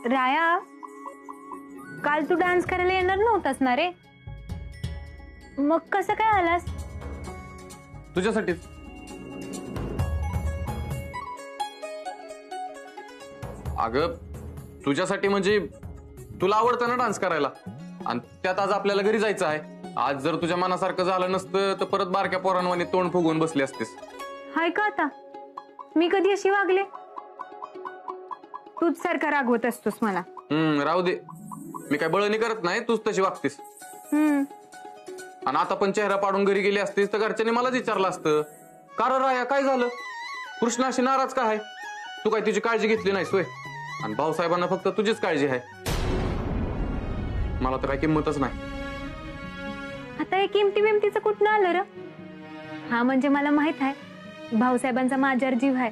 राया, काल तू डान्स करायला येणार नव्हतास ना रे? मग कसं काय आलास? तुझ्यासाठीच. अगं तुझ्यासाठी म्हणजे तुला आवडतं ना डान्स करायला, आणि त्यात आज आपल्याला घरी जायचं आहे. आज जर तुझ्या मनासारखं झालं नसतं तर परत बारक्या पोरांवानी तोंड फुगवून बसली असतेस. हाय का आता? मी कधी अशी वागले? तूच सारखा रागवत असतोस मला. राहू दे, मी काय बळणी करत नाही, तूच तशी वागतेस. आणि आता पण चेहरा पाडून घरी गेली असतीस तर घरच्यांनी मलाच विचारलं असतं, कारण राया काय झालं, कृष्णाशी नाराज का आहे? तू काय तिची काळजी घेतली नाही सोय? आणि भाऊसाहेबांना फक्त तुझीच काळजी आहे. मला तर काय किंमतच नाही. आता हे किमती बिमतीचं कुठनं आलं र? हा म्हणजे मला माहित आहे भाऊसाहेबांचा माझ्यावर जीव आहे,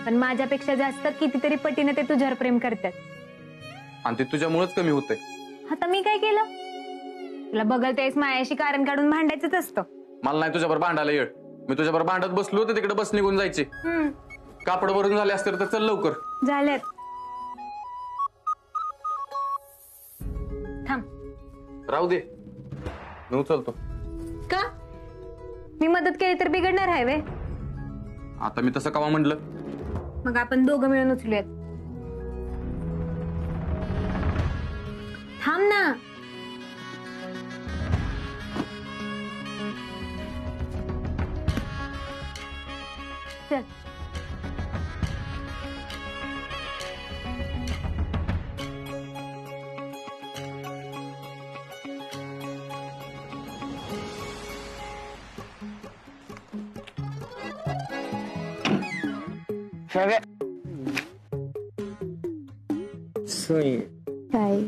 पण माझ्यापेक्षा जास्त कितीतरी पटीने ते तुझ्यावर प्रेम करतात. आणि ते तुझ्यामुळेच कमी होतंय. आता मी काय केलं? तुला बघल त्यावेळेस मायाशी कारण काढून भांडायचंच असतं. मला नाही तुझ्यावर भांडायला येळ. मी तुझ्यावर भांडत बसलो तर तिकडे बस निघून जायची. कापड भरून झाले असते तर चल लवकर. झाल्यात. थांब. राहू दे, मी उचलतो. का? मी मदत केली तर बिघडणार आहे वे? आता मी तसं कवा म्हटलं? मग आपण दोघं मिळून उचलूयात. थांब ना. चल. काय?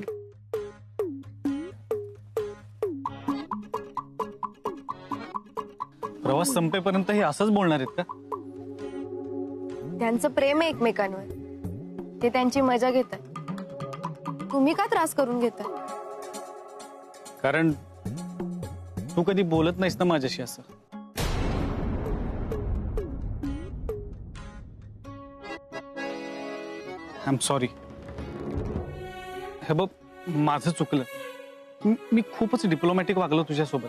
प्रवास संपेपर्यंत हे असंच बोलणार आहेत का? त्यांचं प्रेम आहे एकमेकांवर, ते त्यांची मजा घेतात. तुम्ही का त्रास करून घेताय? कारण तू कधी बोलत नाहीस ना माझ्याशी असं. I am sorry. हे बघ, माझं चुकलं. मी खूपच डिप्लोमॅटिक वागलो तुझ्यासोबत.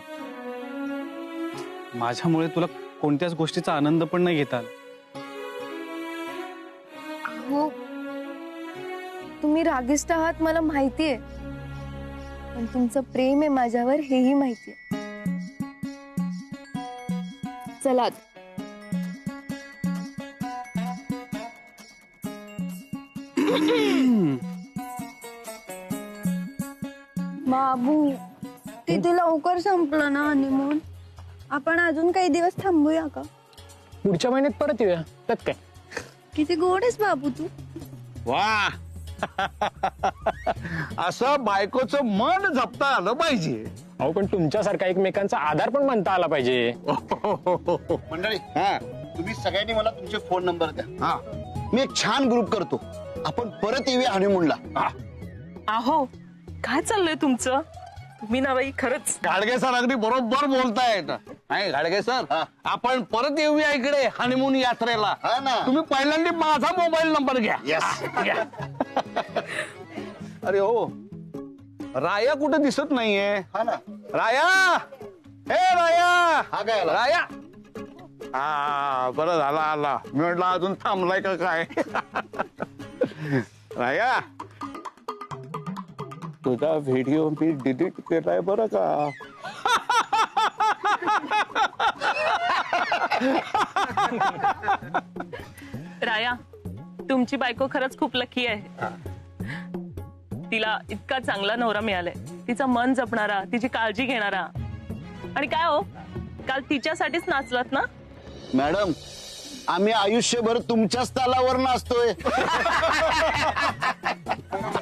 माझ्यामुळे तुला कोणत्याच गोष्टीचा आनंद पण नाही घेता आला. हो, तुम्ही रागिष्ट आहात मला माहितीये, पण तुमचं प्रेम आहे माझ्यावर हेही माहितीये. चला. बाबू, किती लवकर संपलं ना हनीमून. आपण अजून काही दिवस थांबूया का? पुढच्या महिन्यात परत येऊया, त्यात काय. किती गोड आहेस बाबू तू. वा असं बायकोचं मन जपता आलं पाहिजे. अहो, पण तुमच्यासारखा एकमेकांचा आधार पण मानता आला पाहिजे. मंडळी, तुम्ही सगळ्यांनी मला तुमचे फोन नंबर द्या. मी एक छान ग्रुप करतो, आपण परत येऊया हनीमूनला. अहो, काय चाललंय तुमचं? तुम्ही ना बाई खरंच. गाडगे सर अगदी बरोबर बोलतायत. नाही गाडगे सर, आपण परत येऊया इकडे हनीमून यात्रेला. तुम्ही पहिल्यांदा माझा मोबाईल नंबर घ्या. घ्या. अरे हो, राया कुठे दिसत नाहीये. राया, हे राया. राया. बरं झाला आला. मी म्हटलं अजून थांबलाय का काय. राया, तुझा व्हिडिओ मी डिलीट केलाय बरं का. राया, तुमची बायको खरंच खूप लकी आहे. तिला इतका चांगला नवरा मिळालाय, तिचं मन जपणारा, तिची काळजी घेणारा. आणि काय हो, काल तिच्यासाठीच नाचलात ना? मॅडम, आम्ही आयुष्यभर तुमच्याच तालावर नाचतोय.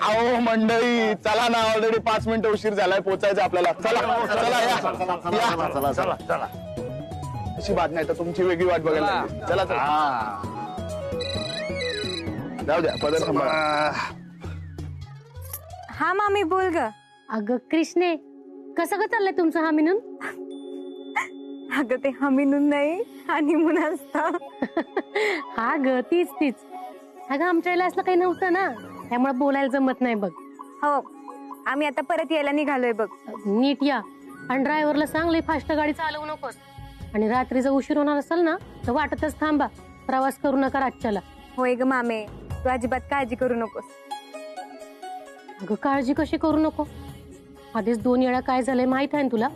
अहो मंडळी, चला ना, ऑलरेडी 5 मिनिटं उशीर झालाय, पोचायचं आपल्याला. चला. अशी बात नाही तर तुमची वेगळी वाट बघायला लागली. चला. जाऊ द्या, पदर सांभाळा. हा मामी, बोल ग. अगं कृष्णे, कसं ग चाललंय तुमचं हनीमून? अगं ते हनीमून नाही, हनीमून असतं. हा ग, तीच. अगं आमच्या वेळेला असलं काही नव्हतं ना. त्यामुळे बोलायला जमत नाही बघ. हो, आम्ही आता परत यायला निघालोय बघ. नीट या आणि ड्रायव्हरला सांग लई फास्ट गाडी चालवू नकोस. आणि रात्रीचा उशीर होणार असेल ना तर वाटतच थांबा. प्रवास करू नका रातच्याला. होय ग मामे, तू अजिबात काळजी करू नकोस. अगं काळजी कशी करू नको? आधीच 2 वेळा काय झालंय माहित आहे ना तुला.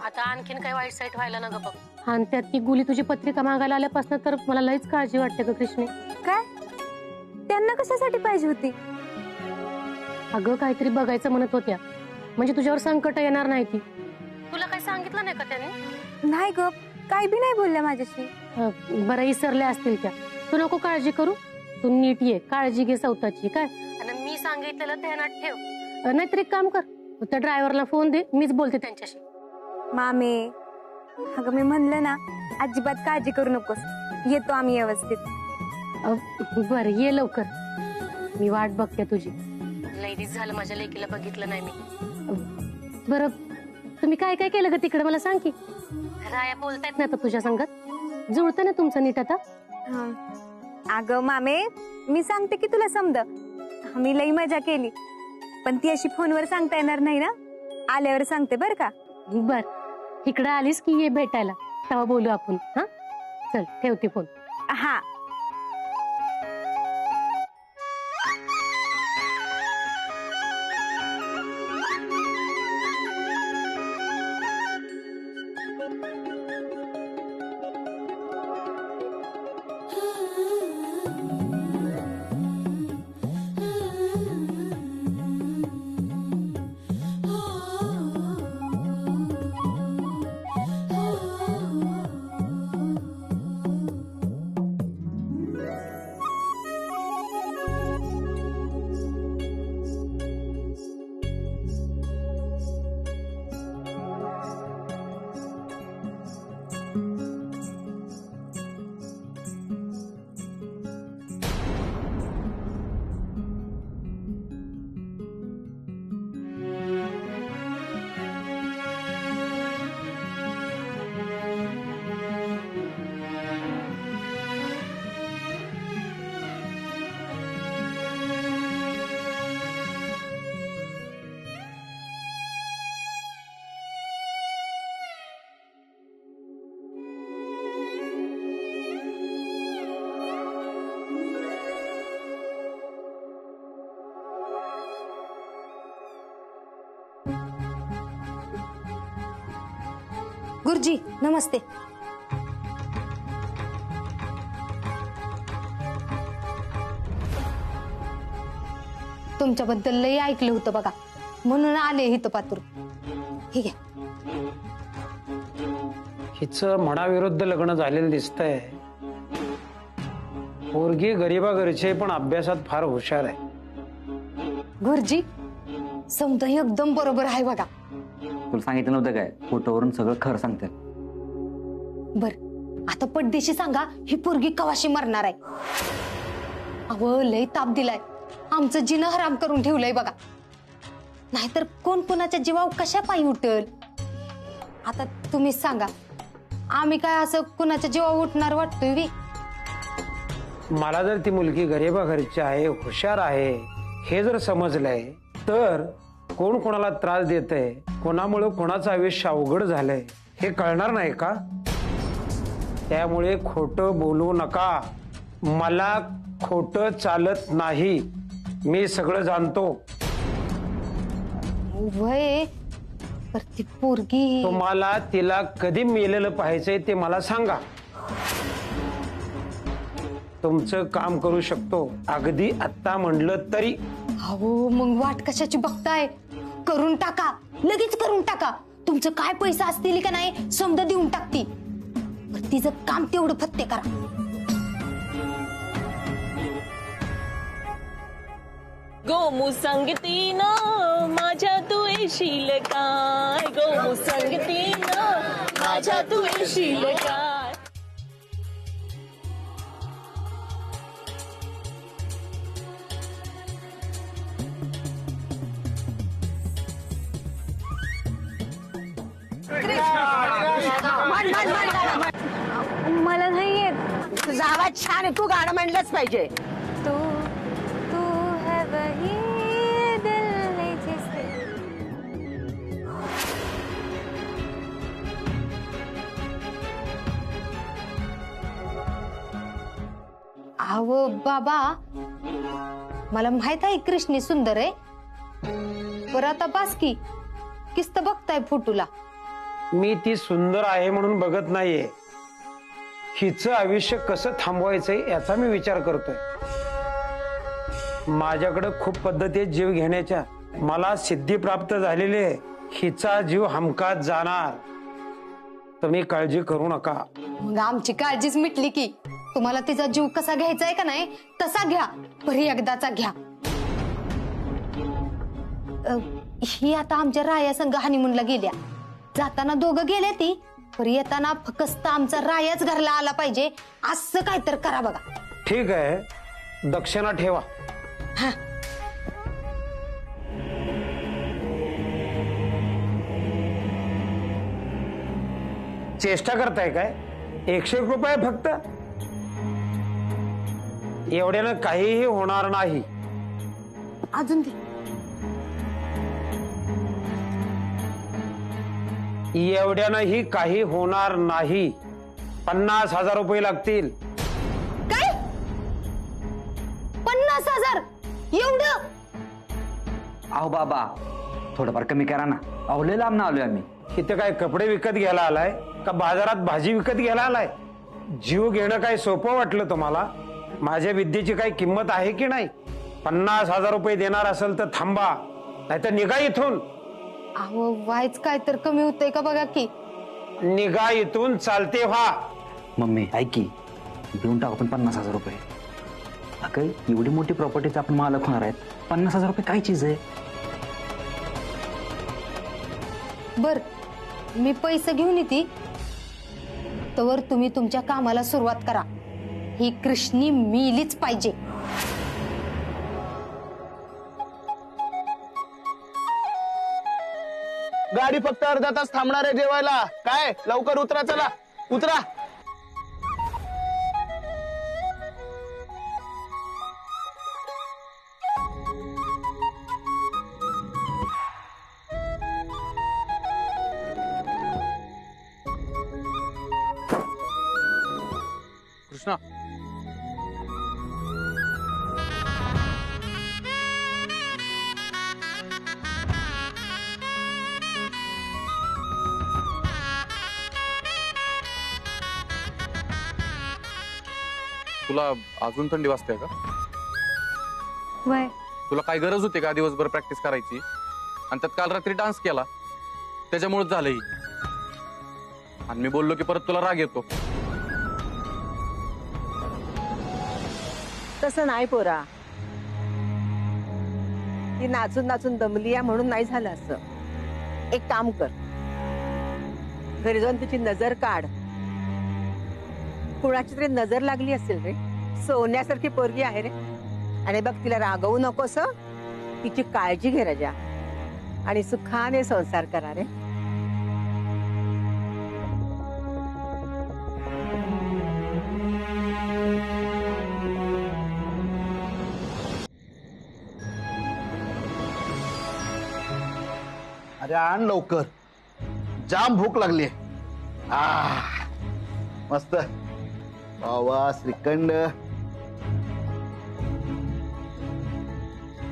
आता आणखीन काय वाईट साईट व्हायला ना ग बघ. आणि त्यात ती गुली तुझी पत्रिका मागायला आल्यापासून तर मला लईच काळजी वाटते ग कृष्णे. काय? त्यांना कशासाठी पाहिजे होती? अगं काहीतरी बघायचं म्हणत होत्या, म्हणजे तुझ्यावर संकट येणार नाही ती. तुला काही सांगितलं नाही का त्याने? नाही ग, काय बी नाही बोलल्या माझ्याशी. बरं विसरल्या असतील त्या. तू नको काळजी करू, तू नीट ये, काळजी घे स्वतःची काय. आणि मी सांगितलेलं ध्यानात ठेव. नाहीतर एक काम कर, त्या ड्रायव्हरला फोन दे, मीच बोलते त्यांच्याशी. मामे, अगं मी म्हणलं ना, अजिबात काळजी करू नकोस, येतो आम्ही व्यवस्थित. बर ये लवकर, मी वाट बघते तुझी. लई दिवस झालं माझ्या लेकीला बघितलं नाही मी. बरं तुम्ही काय काय केलं ग तिकडे मला सांग की. राया बोलतायत ना आता तुझ्या संगत, जुळतं ना तुमचं नीट आता? अगं मामे, मी सांगते की तुला समज. आम्ही लई मजा केली, पण ती अशी फोनवर सांगता येणार नाही ना, आल्यावर सांगते बर का. बर, इकडे आलीस की ये भेटायला, तेव्हा बोलू आपण. हा चल ठेवते फोन. हा. गुरुजी नमस्ते. तुमच्याबद्दल लई ऐकलं होतं बघा, म्हणून आले इथं पातूर. ठीक आहे. हिचं मनाविरुद्ध लग्न झालेलं दिसतंय. पोरगी गरीबा घरचे पण अभ्यासात फार हुशार आहे. गुरुजी समजा एकदम बरोबर आहे बघा. तुला सांगितलं नव्हतं काय, फोटोवरून सगळं खरं सांगते. बर, आता पडदेशी सांगा, ही पोरगी कवाशी मरणार आहे. अहो लय ताप दिलाय, आमचं जिनं हराम करून ठेवलंय बघा. नाहीतर कोण कोणाच्या जीवावर कशा पायी उठल. आता तुम्हीच सांगा, आम्ही काय असं कुणाच्या जीवावर उठणार वाटतोय वी? मला जर ती मुलगी गरीबा घरची आहे, हुशार आहे हे जर समजलंय, तर कोण कोणाला त्रास देतंय, कोणामुळे कोणाचं आयुष्य अवघड झालंय हे कळणार नाही का? त्यामुळे खोटं बोलू नका. मला खोटं चालत नाही, मी सगळं जाणतो. वय पर ती पोरगी, तुम्हाला तिला कधी मेलेलं पाहायचंय ते मला सांगा. तुमचं काम करू शकतो, अगदी आत्ता म्हणलं तरी. अहो मग वाट कशाची बघताय? करून टाका, लगेच करून टाका. तुमचं काय पैसा असतील का नाही समजा देऊन टाकती. तिचं काम तेवढं फत्ते करा. गोमू संगतीन माझ्या तू येशील काय, गोमू संगतीन माझ्या तू येशील काय. मला नाही येत. तुझा आवाज छान आहे, तू गाणं म्हणलंच पाहिजे. तू तू है वही अहो बाबा, मला माहित आहे कृष्णी सुंदर आहे, पर आता बास की किस्त बघताय फोटोला. मी ती सुंदर आहे म्हणून बघत नाहीये, हिचं आयुष्य कसं थांबवायचंय याचा मी विचार करतोय. माझ्याकडे खूप पद्धती आहेत जीव घेण्याच्या. मला सिद्धी प्राप्त झालेली आहे. हिचा जीव हमखास जाणार, तुम्ही काळजी करू नका. मग आमची काळजीच मिटली की. तुम्हाला तिचा जीव कसा घ्यायचा आहे का नाही तसा घ्या, परी एकदाचा घ्या. ही आता आमच्या राया संघ हनीमूनला गेल्या. जाताना दोघं गेले ती, पर येताना फक्त आमचा रायाच घरला आला पाहिजे असं काय तर करा बघा. ठीक आहे, दक्षिणा ठेवा. हा. चेष्टा करताय काय? 101 रुपये फक्त. एवढ्यानं काहीही होणार नाही. अजून दे. एवढ्यानंही काही होणार नाही. 50,000 रुपये लागतील. काय? 50,000? एवढं? अहो बाबा, थोडंफार कमी करा ना. अहो लय लांब आलोय आम्ही. इथं काय कपडे विकत घ्यायला आलाय का बाजारात भाजी विकत घ्यायला आलाय? जीव घेणं काय सोपं वाटलं तुम्हाला? माझ्या विद्येची काही किंमत आहे की नाही? 50,000 रुपये देणार असेल तर थांबा, नाहीतर निघा इथून. अहो व्हायच काय तर कमी होतंय का बघा की. निघा इथून, चालते व्हा. मम्मी ऐक की, देऊन टाकू पण 50,000 रुपये. अगं एवढी मोठी प्रॉपर्टीचा आपण मालक होणार आहेत. 50,000 रुपये काय चीज आहे? बर, मी पैसे घेऊन येते, तवर तुम्ही तुमच्या कामाला सुरुवात करा. ही कृष्णी मिलीच पाहिजे. गाडी फक्त अर्धा तास थांबणार आहे जेवायला. काय लवकर उतरा, चला उतरा. कृष्णा, तुला अजून थंडी वाजते का? वय तुला काय गरज होती का दिवसभर प्रॅक्टिस करायची? आणि त्यात काल रात्री डान्स केला, त्याच्यामुळेच झालंही. आणि मी बोललो की परत तुला राग येतो. तसं नाही पोरा, ती नाचून नाचून दमली आहे म्हणून नाही झालं असं. एक काम कर, घरी जाऊन तिची नजर काढ. कुणाची तरी नजर लागली असेल रे. सोन्यासारखी पोरगी आहे रे. आणि बघ, तिला रागवू नकोस. तिची काळजी घे राजा, आणि सुखाने संसार करा रे. अरे आण लवकर, जाम भूक लागली. मस्त पावा, श्रीखंड.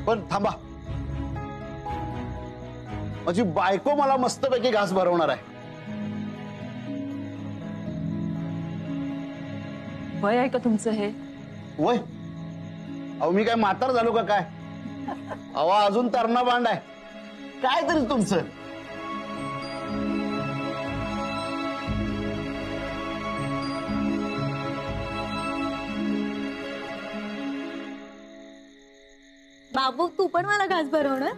पण थांबा, माझी बायको मला मस्तपैकी घास भरवणार आहे. वय आहे का तुमचं हे? वय? अहो मी काय म्हातार झालो का काय? अहो अजून तरणा बांड आहे. काय तरी तुमचं. बाबू, तू पण मला घास भरवणार?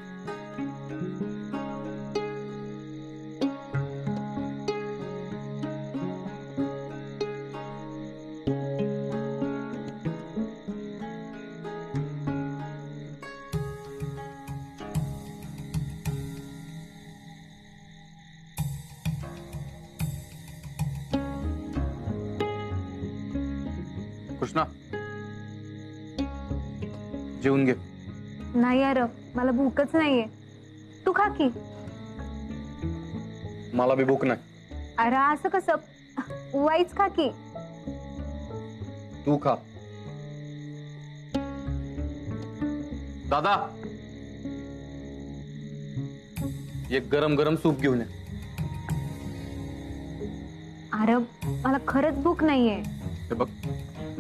कृष्णा, जेवून घे. नाही यार, मला भूकच नाहीये. तू खा की. मला बी भूक नाही. अरे असं कसं? वाईच खा की. तू खा. दादा, एक गरम गरम सूप घेऊन या. अरे मला खरंच भूक नाहीये. हे बघ,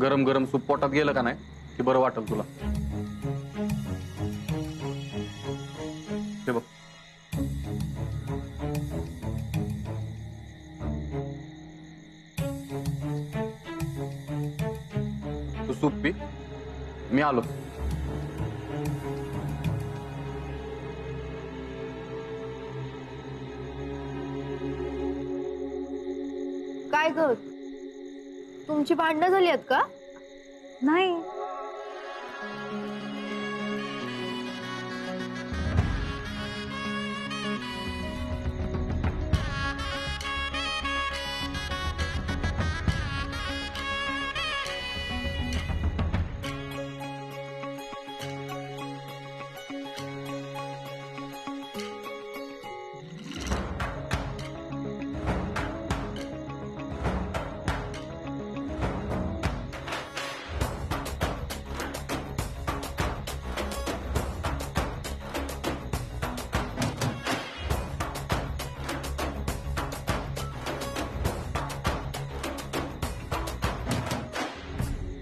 गरम गरम सूप पोटात गेलं का नाही की बरं वाटेल तुला. हे बघ. तू सूप पी, मी आलो. काय ग, तुमची भांडणं झाली आहेत का? नाही.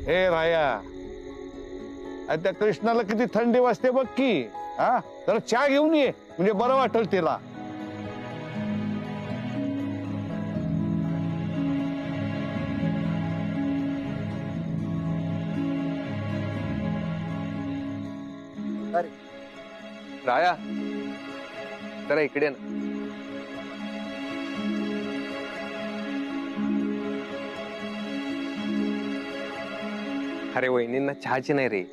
हे राया, अरे त्या कृष्णाला किती थंडी वाजते बघ की. हा, तर चहा घेऊन ये, म्हणजे बरं वाटेल तिला. राया, जरा इकडे ना. अरे वहिनींना चहाची नाही रे,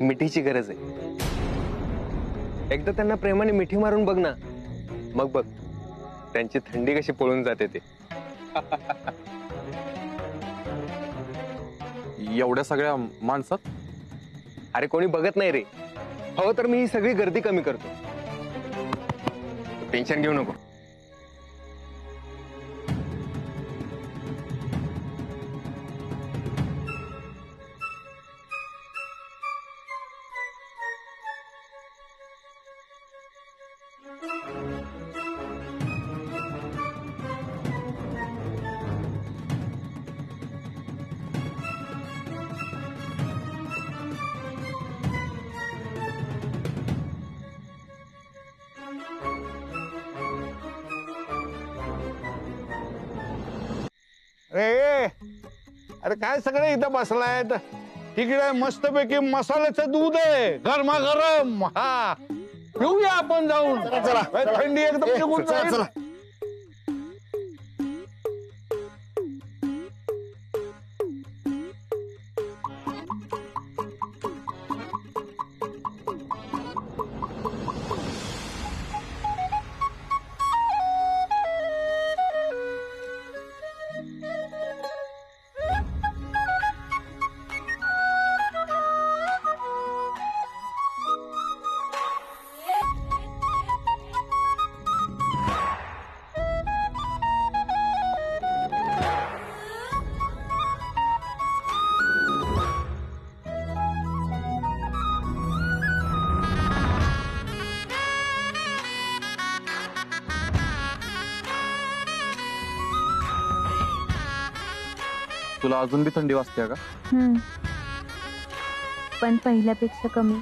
मिठीची गरज आहे. एकदा त्यांना प्रेमाने मिठी मारून बघ ना, मग बघ त्यांची थंडी कशी पळून जाते ते. एवढ्या सगळ्या माणसात अरे कोणी बघत नाही रे. हो तर मी ही सगळी गर्दी कमी करतो, टेन्शन घेऊ नको. अरे अरे काय सगळे इथं बसलाय. तिकडे मस्तपैकी मसाल्याचं दूध आहे, गरमागरम. हा, पिऊया आपण जाऊन. थंडी एकदम निघून जाईल. तुला अजून बी थंडी वाजते का? पण पहिल्यापेक्षा कमी.